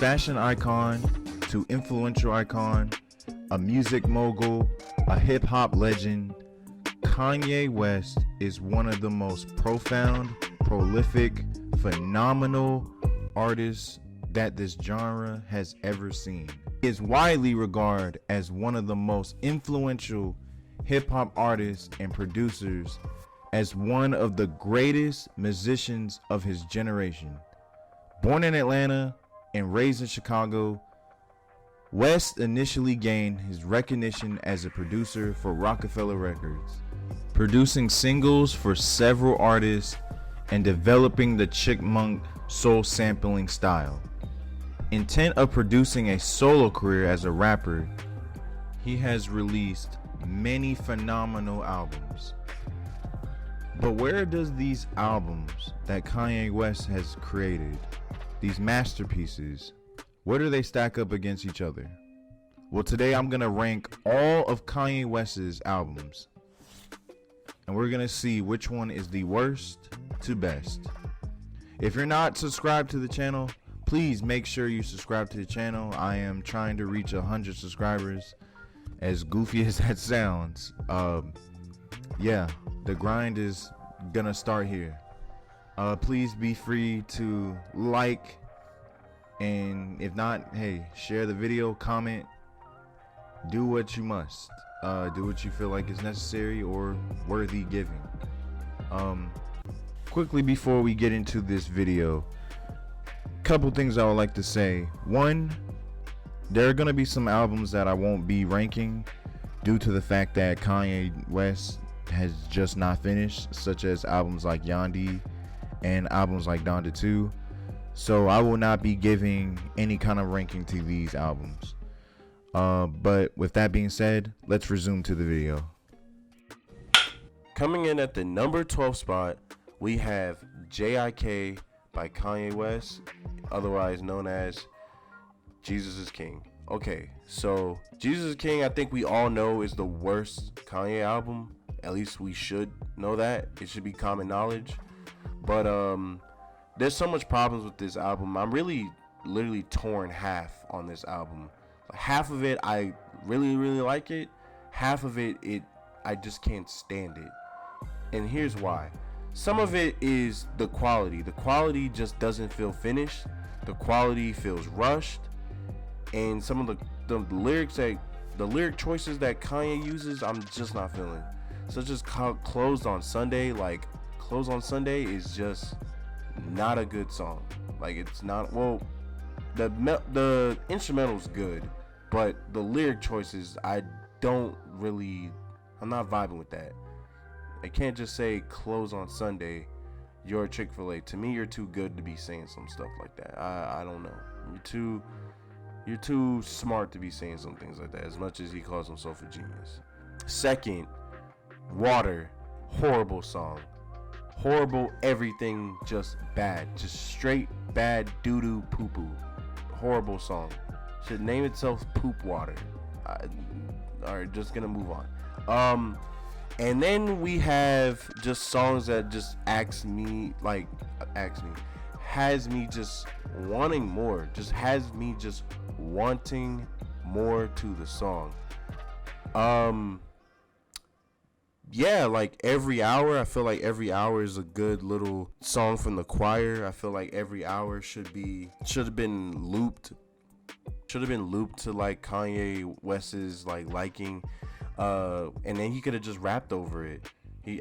fashion icon to influential icon, a music mogul, a hip-hop legend, Kanye West is one of the most profound, prolific, phenomenal artists that this genre has ever seen. He is widely regarded as one of the most influential hip-hop artists and producers, as one of the greatest musicians of his generation. Born in Atlanta and raised in Chicago, West initially gained his recognition as a producer for Rockefeller Records, producing singles for several artists and developing the Chipmunk soul sampling style. Intent of producing a solo career as a rapper, he has released many phenomenal albums. But where does these albums that Kanye West has created, these masterpieces, where do they stack up against each other? Well, today I'm gonna rank all of Kanye West's albums, and we're gonna see which one is the worst to best. If you're not subscribed to the channel, please make sure you subscribe to the channel. I am trying to reach 100 subscribers, as goofy as that sounds. Yeah, the grind is gonna start here. Please be free to like, and if not, hey, share the video, comment, do what you must. Do what you feel like is necessary or worthy giving. Quickly before we get into this video, couple things I would like to say. One, there are gonna be some albums that I won't be ranking due to the fact that Kanye West has just not finished, such as albums like Yandhi and albums like Donda 2. So I will not be giving any kind of ranking to these albums. But with that being said, let's resume to the video. Coming in at the number 12 spot, we have J.I.K. by Kanye West, otherwise known as Jesus is King. Okay, so Jesus is King, I think we all know, is the worst Kanye album. At least we should know that. It should be common knowledge. But there's so much problems with this album. I'm really literally torn half on this album. Half of it I really like it. Half of it I just can't stand it. And here's why. Some of it is the quality. The quality just doesn't feel finished. The quality feels rushed. And some of the lyrics that the lyric choices that Kanye uses, I'm just not feeling. Such as Closed on Sunday. Like, Closed on Sunday is just not a good song. Like, it's not, well, the instrumental's good, but the lyric choices, I'm not vibing with that. I can't just say Close on Sunday, you're Chick-fil-A. To me, you're too good to be saying some stuff like that. I don't know. You're too smart to be saying some things like that, as much as he calls himself a genius. Second, Water. Horrible song. Horrible everything, just bad. Just straight bad doo-doo poo-poo. Horrible song. Should name itself Poop Water. Alright, just gonna move on. And then we have just songs that just has me just wanting more. Just has me just wanting more to the song. Yeah, like Every Hour, I feel like Every Hour is a good little song from the choir. I feel like Every Hour should have been looped to like Kanye West's liking. And then he could have just rapped over it.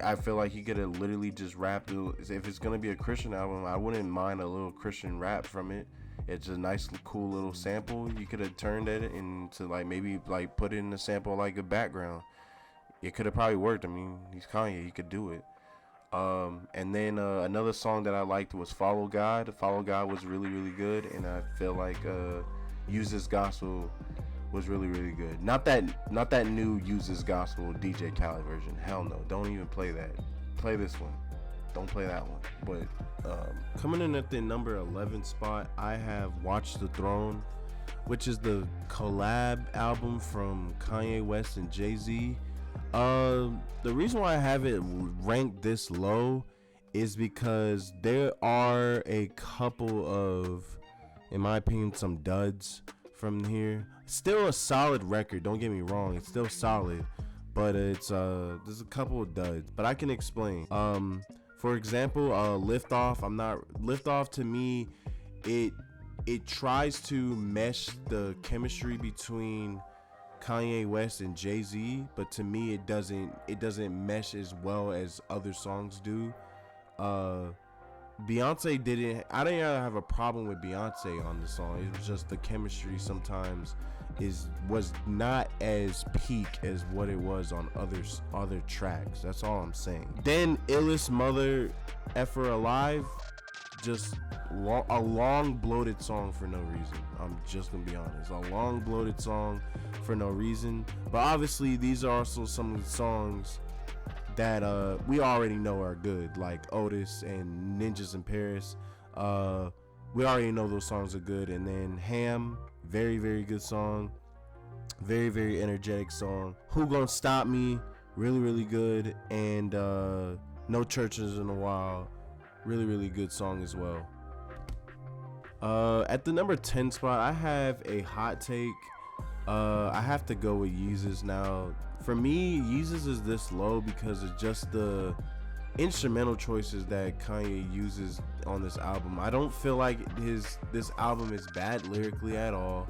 I feel like he could have literally just rapped. If it's gonna be a Christian album, I wouldn't mind a little Christian rap from it. It's a nice, cool little sample. You could have turned it into maybe put it in a sample like a background. It could have probably worked. I mean, he's Kanye, he could do it. And then another song that I liked was Follow God. Follow God was really good, and I feel like Use This Gospel was really good. Not that new Use This Gospel DJ Khaled version. Hell no, don't even play that. Play this one. Don't play that one. But coming in at the number 11 spot, I have Watch the Throne, which is the collab album from Kanye West and Jay-Z. The reason why I have it ranked this low is because there are a couple of in my opinion, some duds from here. Still a solid record, don't get me wrong, it's still solid, but it's there's a couple of duds, but I can explain. For example, Lift Off to me, it tries to mesh the chemistry between Kanye West and Jay-Z, but to me it doesn't mesh as well as other songs do. Beyonce didn't have a problem with Beyonce on the song. It was just the chemistry sometimes was not as peak as what it was on other tracks. That's all I'm saying. Then Illest Mother Effer Alive, just a long bloated song for no reason. I'm just gonna be honest, a long bloated song for no reason. But obviously these are also some of the songs that we already know are good, like Otis and Ninjas in Paris. We already know those songs are good. And then Ham, very, very good song, very, very energetic song. Who Gonna Stop Me, really, really good. And No Churches in a While, really, really good song as well. At the number 10 spot, I have a hot take. I have to go with Yeezus now. For me, Yeezus is this low because of just the instrumental choices that Kanye uses on this album. I don't feel like this album is bad lyrically at all.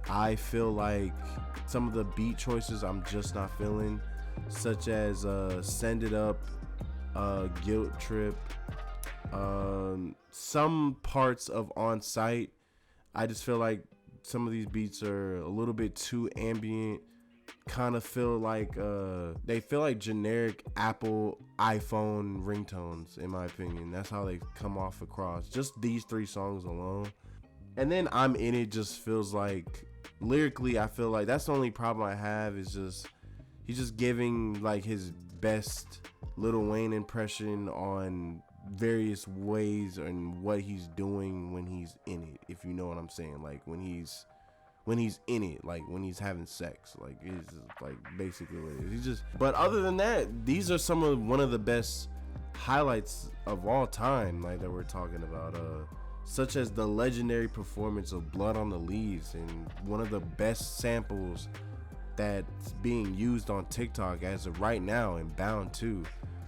I feel like some of the beat choices I'm just not feeling, such as Send It Up, Guilt Trip, some parts of On Site. I just feel like some of these beats are a little bit too ambient, kind of feel like they feel like generic Apple iPhone ringtones, in my opinion. That's how they come off across, just these 3 songs alone. And then I'm In It just feels like, lyrically, I feel like that's the only problem I have, is just he's just giving like his best Lil Wayne impression on various ways and what he's doing when he's in it, if you know what I'm saying. Like when he's in it, like when he's having sex, like it's like basically what it is. He's just, but other than that, these are one of the best highlights of all time, like that we're talking about, such as the legendary performance of Blood on the Leaves, and one of the best samples that's being used on TikTok as of right now, and Bound 2.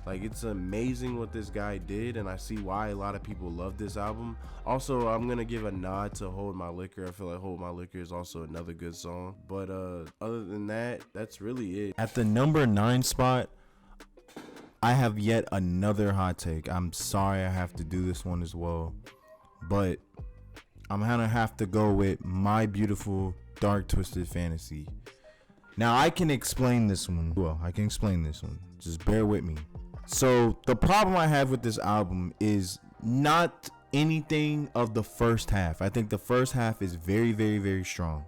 Like, it's amazing what this guy did, and I see why a lot of people love this album. Also, I'm gonna give a nod to Hold My Liquor. I feel like Hold My Liquor is also another good song. But other than that, that's really it. At the number 9 spot, I have yet another hot take. I'm sorry I have to do this one as well, but I'm gonna have to go with My Beautiful Dark Twisted Fantasy. Now, I can explain this one. Well, I can explain this one. Just bear with me. So the problem I have with this album is not anything of the first half. I think the first half is very, very, very strong.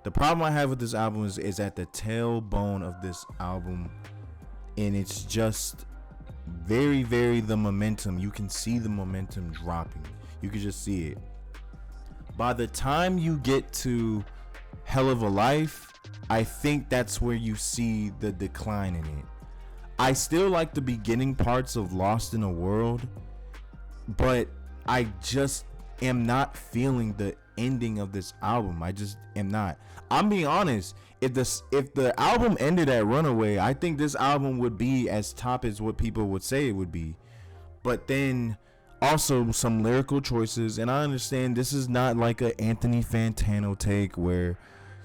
The problem I have with this album is at the tailbone of this album, and it's just very, very, the momentum. You can see the momentum dropping. You can just see it. By the time you get to Hell of a Life, I think that's where you see the decline in it. I still like the beginning parts of Lost in a World, but I just am not feeling the ending of this album. I just am not. I'm being honest. If the album ended at Runaway, I think this album would be as top as what people would say it would be. But then also some lyrical choices, and I understand this is not like a Anthony Fantano take where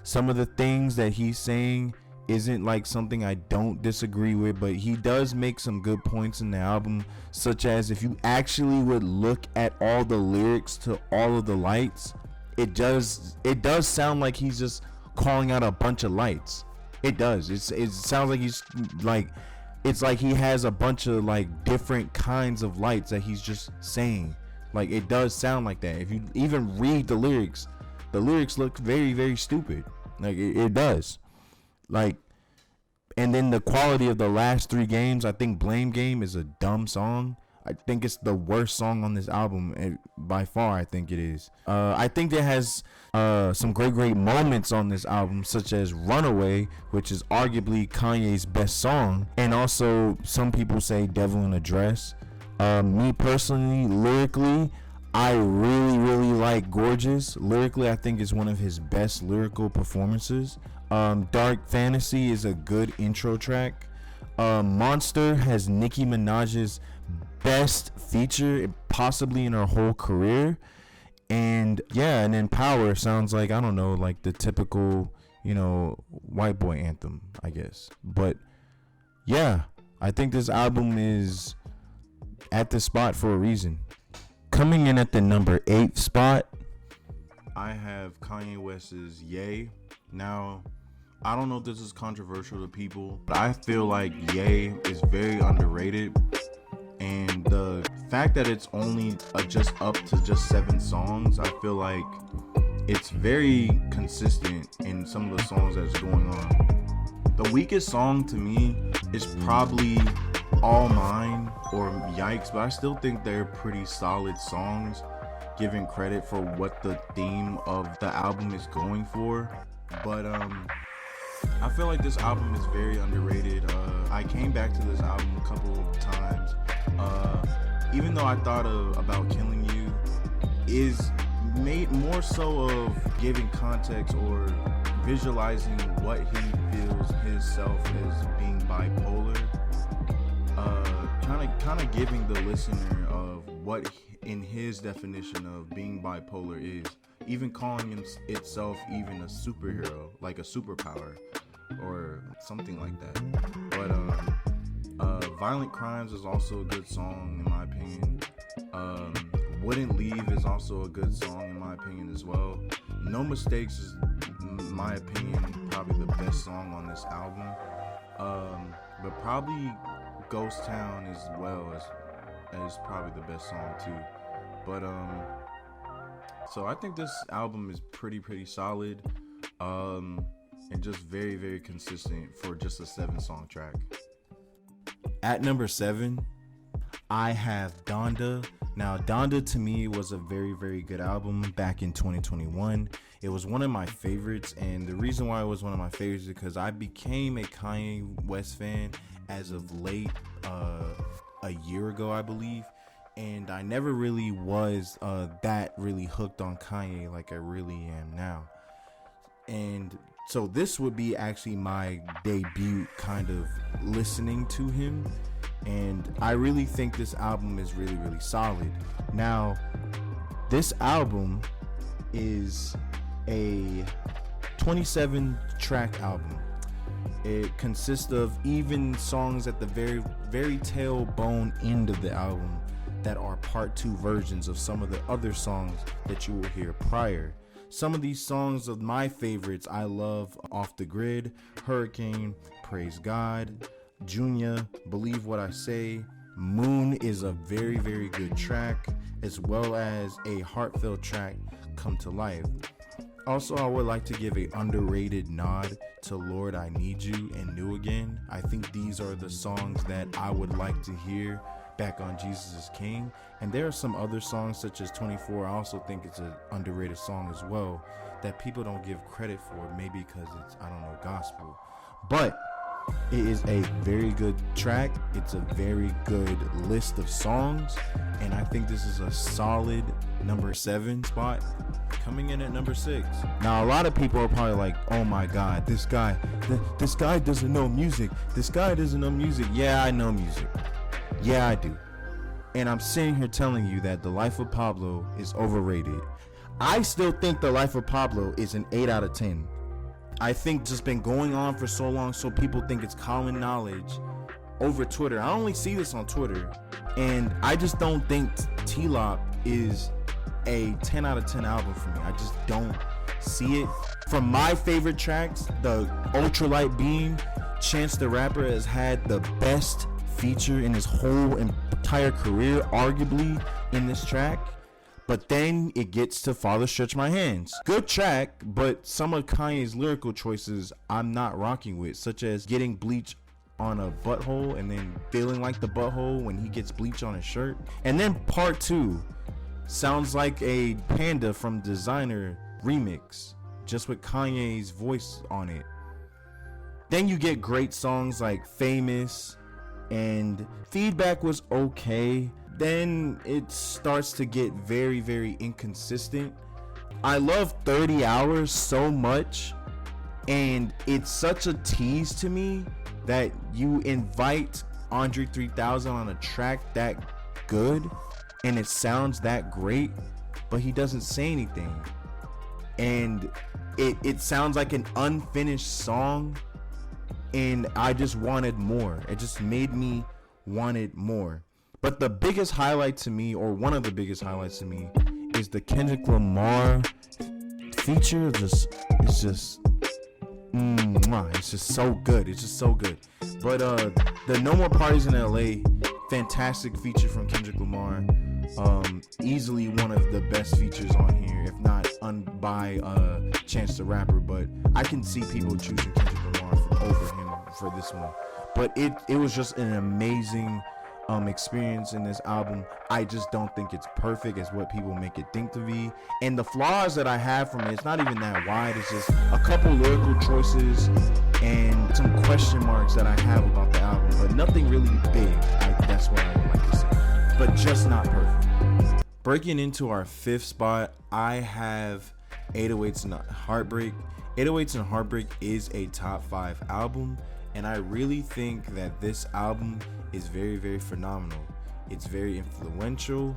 some of the things that he's saying isn't like something I don't disagree with, but he does make some good points in the album, such as if you actually would look at all the lyrics to All of the Lights, it does sound like he's just calling out a bunch of lights. It does. It sounds like he's like, it's like he has a bunch of like different kinds of lights that he's just saying. Like, it does sound like that. If you even read the lyrics look very, very stupid. Like it does. Like, and then the quality of the last 3 games, I think Blame Game is a dumb song. I think it's the worst song on this album, by far. I think it is. I think it has some great moments on this album, such as Runaway, which is arguably Kanye's best song, and also some people say Devil in a Dress. Me personally, lyrically, I really like Gorgeous. Lyrically, I think it's one of his best lyrical performances. Dark Fantasy is a good intro track. Monster has Nicki Minaj's best feature possibly in her whole career. And yeah, and then Power sounds like, I don't know, like the typical, white boy anthem, I guess. But yeah, I think this album is at the spot for a reason. Coming in at the number 8 spot, I have Kanye West's Ye. Now, I don't know if this is controversial to people, but I feel like Ye is very underrated. And the fact that it's only just up to just 7 songs, I feel like it's very consistent in some of the songs that's going on. The weakest song to me is probably All Mine or Yikes, but I still think they're pretty solid songs, giving credit for what the theme of the album is going for. But I feel like this album is very underrated. I came back to this album a couple of times. Even though I thought About Killing You is made more so of giving context or visualizing what he feels himself as being bipolar, kind of giving the listener of what in his definition of being bipolar is, even calling itself even a superhero, like a superpower or something like that. But Violent Crimes is also a good song in my opinion. Wouldn't Leave is also a good song in my opinion as well. No Mistakes is, in my opinion, probably the best song on this album. But probably Ghost Town as well is probably the best song too. But so I think this album is pretty solid, and just very consistent for just a 7-song track. At number 7, I have Donda. Now, Donda to me was a very good album back in 2021. It was one of my favorites, and the reason why it was one of my favorites is because I became a Kanye West fan as of late, a year ago, I believe. And I never really was that really hooked on Kanye like I really am now. And so this would be actually my debut kind of listening to him. And I really think this album is really solid. Now, this album is a 27-track album. It consists of even songs at the very tailbone end of the album that are part 2 versions of some of the other songs that you will hear prior. Some of these songs of my favorites I love: Off the Grid, Hurricane, Praise God, Junior, Believe What I Say. Moon is a very good track, as well as a heartfelt track, Come to Life. Also, I would like to give a underrated nod to Lord I Need You and New Again. I think these are the songs that I would like to hear back on Jesus is King. And there are some other songs such as 24. I also think it's an underrated song as well that people don't give credit for, maybe because it's, I don't know, gospel. But it is a very good track. It's a very good list of songs, and I think this is a solid number 7 spot. Coming in at number 6. Now, a lot of people are probably like, oh my God, this guy doesn't know music. This guy doesn't know music. Yeah, I know music. Yeah, I do. And I'm sitting here telling you that The Life of Pablo is overrated. I still think The Life of Pablo is an 8 out of 10. I think just been going on for so long, so people think it's common knowledge over Twitter. I only see this on Twitter, and I just don't think T-Lop is a 10 out of 10 album for me. I just don't see it. From my favorite tracks, the Ultralight Beam, Chance the Rapper has had the best feature in his whole entire career, arguably, in this track. But then it gets to Father Stretch My Hands. Good track, but some of Kanye's lyrical choices I'm not rocking with, such as getting bleach on a butthole and then feeling like the butthole when he gets bleach on his shirt. And then part 2 sounds like a Panda from Designer remix, just with Kanye's voice on it. Then you get great songs like Famous, and Feedback was okay. then it starts to get very, very inconsistent. I love 30 Hours so much, and it's such a tease to me that you invite Andre 3000 on a track that good and it sounds that great, but he doesn't say anything. And it sounds like an unfinished song, and I just wanted more. It just made me wanted more. But the biggest highlight to me, or one of the biggest highlights to me, is the Kendrick Lamar feature. It's just so good. It's just so good. But the No More Parties in LA, fantastic feature from Kendrick Lamar. Easily one of the best features on here, if not by Chance the Rapper. But I can see people choosing Kendrick Lamar over him for this one. But it was just an amazing experience in this album. I just don't think it's perfect as what people make it think to be. And the flaws that I have from it, it's not even that wide. It's just a couple lyrical choices and some question marks that I have about the album, but nothing really big. That's what I would like to say. But just not perfect. Breaking into our fifth spot, I have 808s and Heartbreak. 808s and Heartbreak is a top 5 album, and I really think that this album is very, very phenomenal. It's very influential,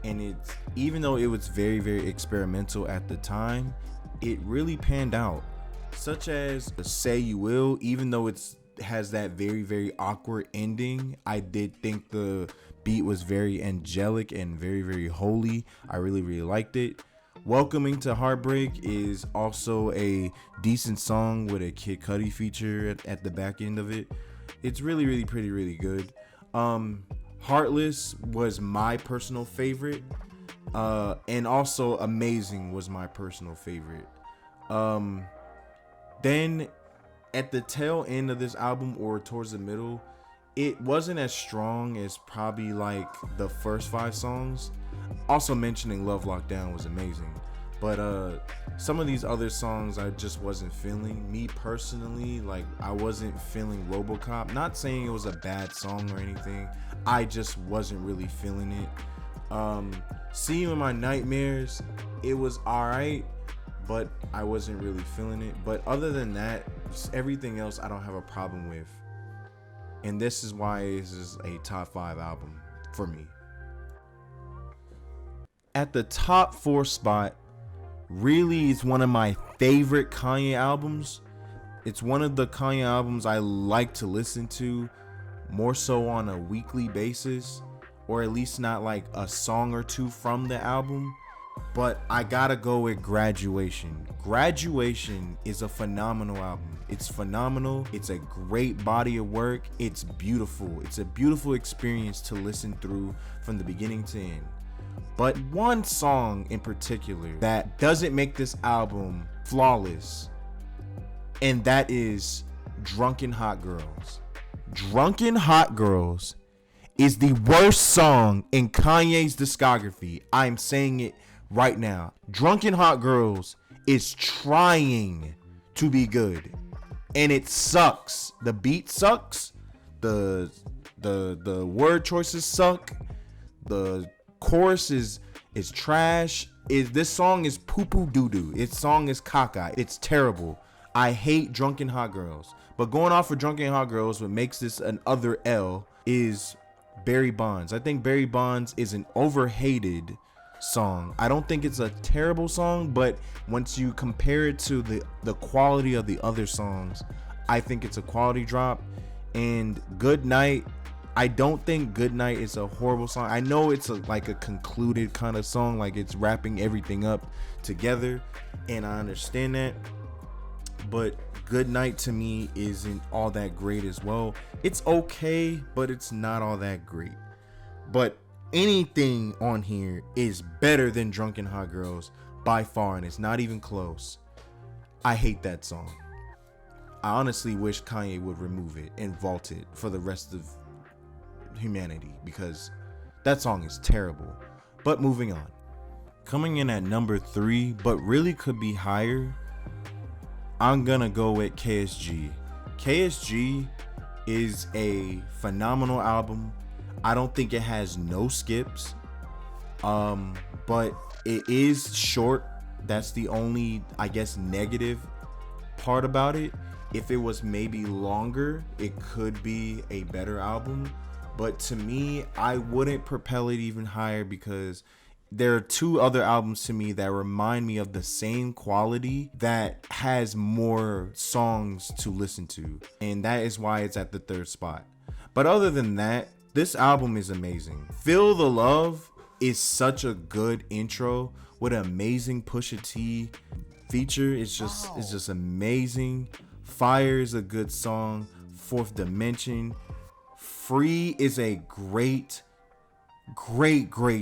and it's, even though it was very, very experimental at the time, it really panned out. Such as Say You Will, even though it has that very, very awkward ending, I did think the beat was very angelic and very, very holy. I really, really liked it. Welcoming to Heartbreak is also a decent song with a Kid Cudi feature at the back end of it. It's really, really pretty, really good. Heartless was my personal favorite, and also Amazing was my personal favorite. Then at the tail end of this album, or towards the middle, it wasn't as strong as probably like the first 5 songs. Also mentioning Love Lockdown was amazing, but some of these other songs I just wasn't feeling. Me personally, like, I wasn't feeling RoboCop. Not saying it was a bad song or anything, I just wasn't really feeling it. See You in My Nightmares, it was alright, but I wasn't really feeling it. But other than that, just everything else I don't have a problem with, and this is why this is a top 5 album for me. At the top 4 spot, really is one of my favorite Kanye albums. It's one of the Kanye albums I like to listen to more so on a weekly basis, or at least not like a song or two from the album. But I gotta go with Graduation. Graduation is a phenomenal album. It's phenomenal. It's a great body of work. It's beautiful. It's a beautiful experience to listen through from the beginning to end. But one song in particular that doesn't make this album flawless, and that is Drunken Hot Girls. Drunken Hot Girls is the worst song in Kanye's discography. I'm saying it right now. Drunken Hot Girls is trying to be good, and it sucks. The beat sucks. The word choices suck. The chorus is trash. This song is poo poo doo doo. Its song is caca. It's terrible. I hate Drunken Hot Girls. But going off of Drunken Hot Girls, what makes this an other L is Barry Bonds. I think Barry Bonds is an overhated song. I don't think it's a terrible song, but once you compare it to the quality of the other songs, I think it's a quality drop. And Good Night, I don't think Good Night is a horrible song. I know it's like a concluded kind of song, like it's wrapping everything up together, and I understand that. But Good Night to me isn't all that great as well. It's okay, but it's not all that great. But anything on here is better than Drunken Hot Girls by far, and it's not even close. I hate that song. I honestly wish Kanye would remove it and vault it for the rest of humanity, because that song is terrible. But moving on. Coming in at number 3, but really could be higher, I'm gonna go with KSG. KSG is a phenomenal album. I don't think it has no skips. But it is short. That's the only, I guess, negative part about it. If it was maybe longer, it could be a better album. But to me, I wouldn't propel it even higher because there are two other albums to me that remind me of the same quality that has more songs to listen to. And that is why it's at the third spot. But other than that, this album is amazing. Feel the Love is such a good intro with an amazing Pusha T feature. It's just amazing. Fire is a good song. Fourth Dimension. Free is a great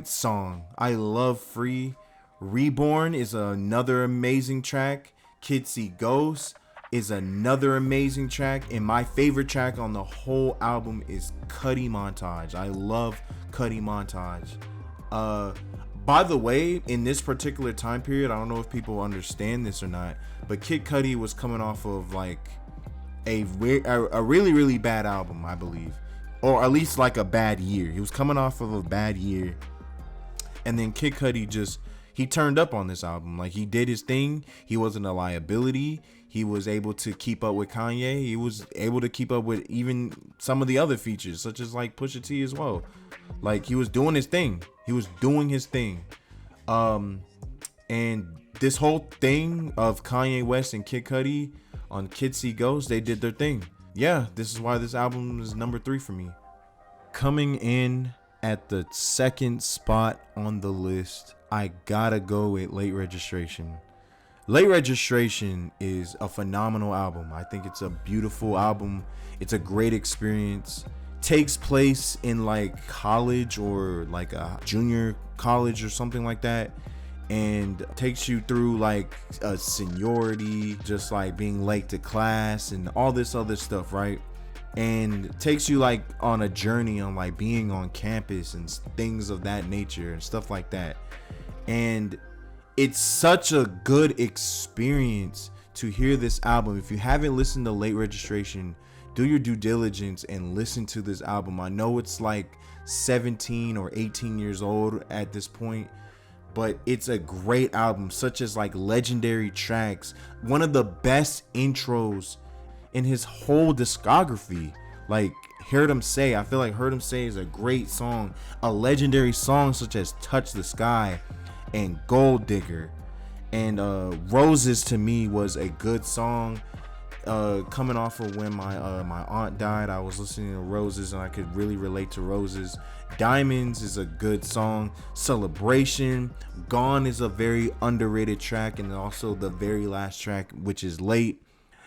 song. I love Free. Reborn is another amazing track. Kids See Ghosts is another amazing track. And my favorite track on the whole album is Cudi Montage. I love Cudi Montage. By the way, in this particular time period, I don't know if people understand this or not, but Kid Cudi was coming off of like a really bad album, I believe, or at least like a bad year. He was coming off of a bad year, and then Kid Cudi he turned up on this album. Like, he did his thing. He wasn't a liability. He was able to keep up with Kanye. He was able to keep up with even some of the other features, such as like Pusha T as well. Like, he was doing his thing. And this whole thing of Kanye West and Kid Cudi on Kids See Ghosts, they did their thing. Yeah, this is why this album is number 3 for me. Coming in at the second spot on the list, I gotta go with Late Registration. Late Registration is a phenomenal album. I think it's a beautiful album. It's a great experience. Takes place in like college or like a junior college or something like that, and takes you through like a seniority, just like being late to class and all this other stuff, right? And takes you like on a journey on like being on campus and things of that nature and stuff like that. And it's such a good experience to hear this album. If you haven't listened to Late Registration, do your due diligence and listen to this album. I know it's like 17 or 18 years old at this point, but it's a great album, such as like legendary tracks, one of the best intros in his whole discography. Like, Heard 'Em Say, I feel like Heard 'Em Say is a great song. A legendary song such as Touch the Sky and Gold Digger. And Roses to me was a good song. Coming off of when my aunt died, I was listening to Roses and I could really relate to Roses. Diamonds is a good song. Celebration. Gone is a very underrated track, and also the very last track, which is Late.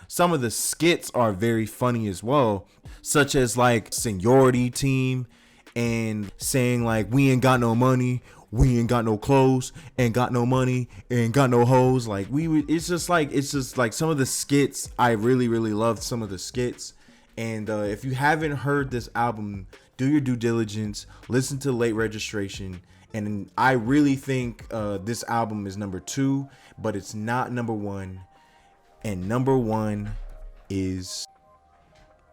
Some of the skits are very funny as well, such as like Seniority Team and saying like, we ain't got no money, we ain't got no clothes, ain't got no money, ain't got no hoes. Like, it's just like some of the skits. I really loved some of the skits. And if you haven't heard this album, do your due diligence, listen to Late Registration. And I really think this album is number 2, but it's not number 1. And number 1 is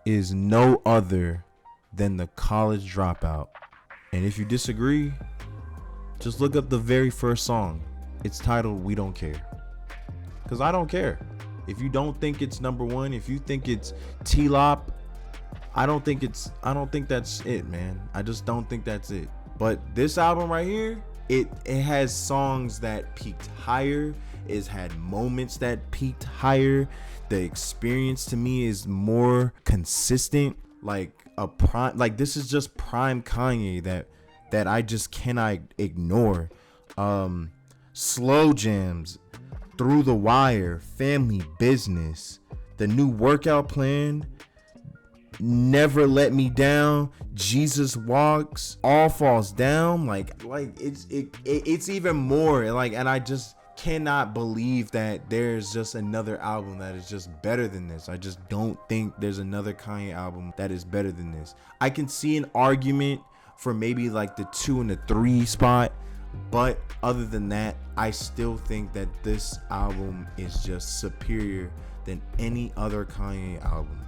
no other than The College Dropout. And if you disagree, just look up the very first song. It's titled We Don't Care. Because I don't care. If you don't think it's number 1, if you think it's T-Lop, I don't think that's it, man. I just don't think that's it. But this album right here, it has songs that peaked higher. It's had moments that peaked higher. The experience to me is more consistent. Like this is just prime Kanye that I just cannot ignore. Slow Jams, Through the Wire, Family Business, the new workout plan, Never Let Me Down, Jesus Walks, All Falls Down. Like it's even more. And I just cannot believe that there's just another album that is just better than this. I just don't think there's another Kanye album that is better than this. I can see an argument for maybe like the 2 and the 3 spot, but other than that, I still think that this album is just superior than any other Kanye album.